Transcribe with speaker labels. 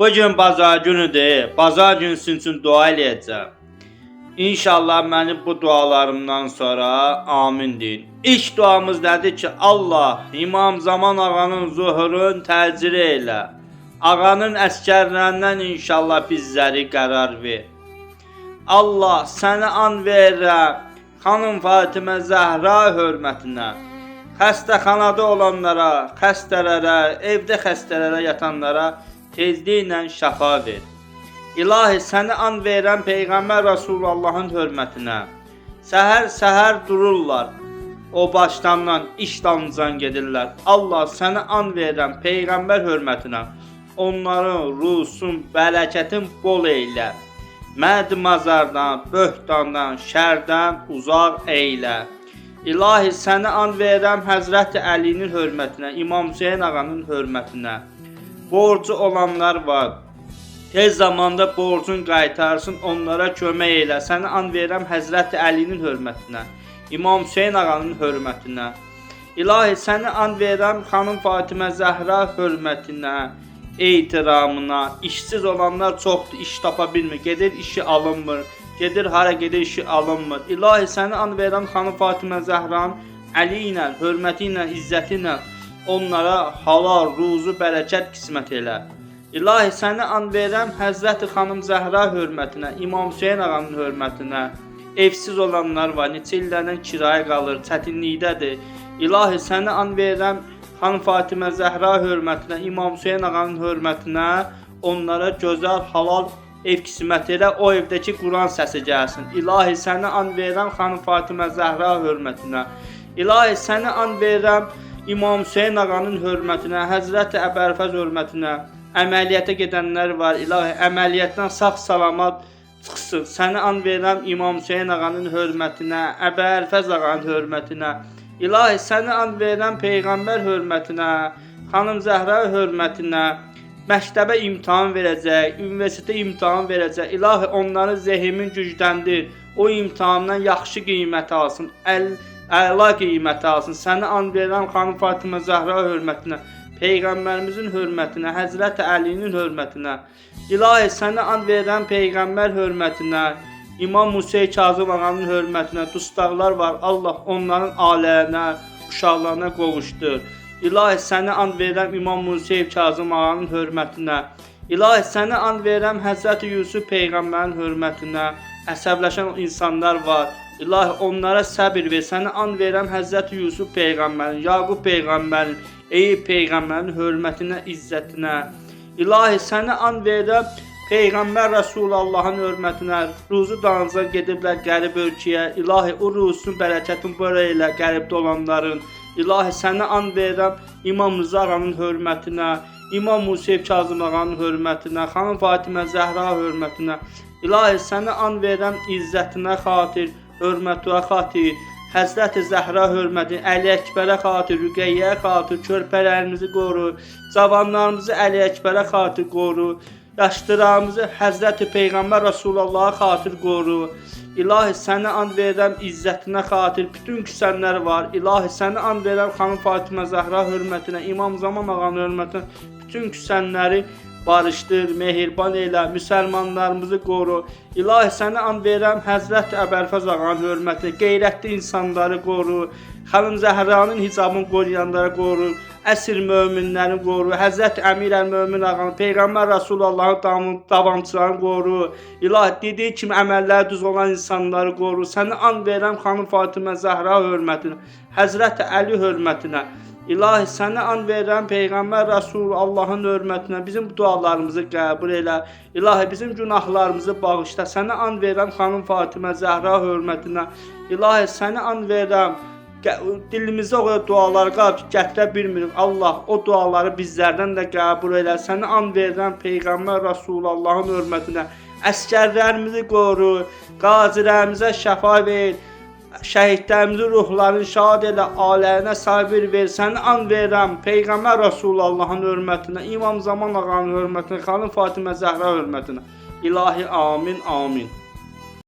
Speaker 1: Bugün bazar günüdür. Bazar günü sizin üçün dua eləyəcəm. İnşallah mənim bu dualarımdan sonra amin deyin. İlk duamız nədir ki, Allah İmam Zaman ağanın zuhurun təcili elə. Ağanın əskərlərindən inşallah bizləri qərar ver. Allah sənə an verirəm, xanım Fatimə Zəhra hörmətinə, xəstəxanada olanlara, xəstələrə, evdə xəstələrə yatanlara tezliklə şəfa ver. İlahi səni an verən Peyğəmbər Rasulullahın hörmətinə. Səhər dururlar, o başdandan iş dalıncan gedirlər. Allah səni an verən Peyğəmbər hörmətinə. Onların ruhsun, bərəkətin bol eylə. Məd mazardan, böhtandan, şərdən uzaq eylə. İlahi səni an verən Həzrəti Əlinin hörmətinə, İmam Hüseyin ağanın hörmətinə. Borcu olanlar var. Tez zamanda borcun qaytarsın, onlara kömək elə. Səni an verəm Həzrəti Əlinin hörmətinə, İmam Hüseyin ağanın hörmətinə. İlahi səni an verəm xanım Fatimə Zəhra hörmətinə, ehtiramına. İşsiz olanlar çoxdur, iş tapa bilmir. Gedir işi alınmır. Gedir hara gedir işi alınmır. İlahi səni an verəm xanım Fatimə Zəhranın Əli ilə, hörməti ilə, izzəti ilə onlara halal, ruzu, bərəkət qismət elə. İlahi səni an verəm Həzrəti xanım Zəhra hörmətinə, İmam Hüseyin ağanın hörmətinə. Evsiz olanlar var, neçə illərdən kirayə qalır, çətinlikdədir. İlahi səni an verəm xanım Fatimə Zəhra hörmətinə, İmam Hüseyin ağanın hörmətinə. Onlara gözəl, halal ev qismət elə, o evdəki Quran səsi gəlsin. İlahi səni an verəm xanım Fatimə Zəhra hörmətinə. İlahi səni an verəm İmam Hüseyin ağanın hörmətinə, Həzrəti Əbərfəz hörmətinə. Əməliyyata gedənlər var, İlahi əməliyyatdan sağ-salamat çıxsın. Səni an verirəm İmam Hüseyin ağanın hörmətinə, Əbərfəz ağanın hörmətinə. İlahi səni an verirəm Peyğəmbər hörmətinə, xanım Zəhra hörmətinə. Məktəbə imtahan verəcək, universitetə imtahan verəcək. İlahi onların zehmin gücləndir. O imtahandan yaxşı qiymət alsın, əla qiymət alsın. Səni an verirəm xanım Fatimə Zəhra hörmətinə, Peyğəmbərimizin hörmətinə, Həzrəti Əlinin hörmətinə. İlahi səni an verən Peyğəmbər hörmətinə, İmam Musa Kazım ağanın hörmətinə. Dustaqlar var, Allah onların ailələrinə, uşaqlarına qovuşdur. İlahi səni an verəm İmam Musa Kazım ağanın hörmətinə. İlahi səni an verəm Həzrəti Yusuf Peyğəmbərin hörmətinə. Əsəbləşən insanlar var. İlahi onlara səbir ver. Səni an verəm Həzrəti Yusuf Peyğəmbərin, Yaqub Peyğəmbərin, Eyüp Peyğəmbərin hörmətinə, izzətinə. İlahi səni an verəm Peyğəmbər Rasulullahın hörmətinə. Ruzu dalınca gediblər qərib ölkəyə. İlahi o rusun bərəkətin böyle elə qəribdə olanların. İlahi səni an verəm İmam Rıza ağanın hörmətinə, İmam Musa Kazım ağanın hörmətinə, xanım Fatimə Zəhra hörmətinə. İlahi səni an verəm izzətinə xatir, hörmətinə xatir. Həzrəti Zəhra hörməti, Əli Əkbərə xatir, Rüqəyyəyə xatir, körpələrimizi qoru, cavanlarımızı Əli Əkbərə xatir qoru, yaşlılarımızı Həzrəti Peyğəmbər Rasulullah'a xatir qoru. İlahi səni an verəm izzətinə xatir, bütün küsənlər var. İlahi səni an verəm xanım Fatimə Zəhra hörmətinə, İmam Zaman ağanın hörmətinə, bütün küsənləri barışdır, mehriban elə, müsəlmanlarımızı qoru. İlahi səni an verəm Həzrəti Əbərfəz ağanın hörmətinə, qeyrətli insanları qoru, xanım Zəhranın hicabını qoruyanları qoru, əsir möminləri qoru, Həzrəti Əmir əl-Mömin ağanı, Peyğəmbər Rasulullahın davamçılarını qoru. İlahi dediyi kimi əməlləri düz olan insanları qoru. Səni an verəm xanım Fatimə Zəhra hörmətinə, Həzrəti Əli hörmətinə. İlahi səni an verəm Peyğəmbər Rasulullahın hörmətinə. Bizim dualarımızı qəbul elə. İlahi bizim günahlarımızı bağışla. Səni an verəm xanım Fatimə Zəhra hörmətinə. İlahi səni an verəm. Dilimizdə o qədər dualar qalıb ki, gətirə bilmirik. Allah o duaları bizlərdən də qəbul elə. Səni an verirəm Peyğəmbər Rasulullahın hörmətinə. Əskərlərimizi qoru, qazilərimizə şəfa ver, şəhidlərimizin ruhlarını şad elə, alərinə sabir ver. Səni an verirəm Peyğəmbər Rasulullahın hörmətinə, İmam Zaman ağanın hörmətinə, xanım Fatimə Zəhra hörmətinə. İlahi amin, amin.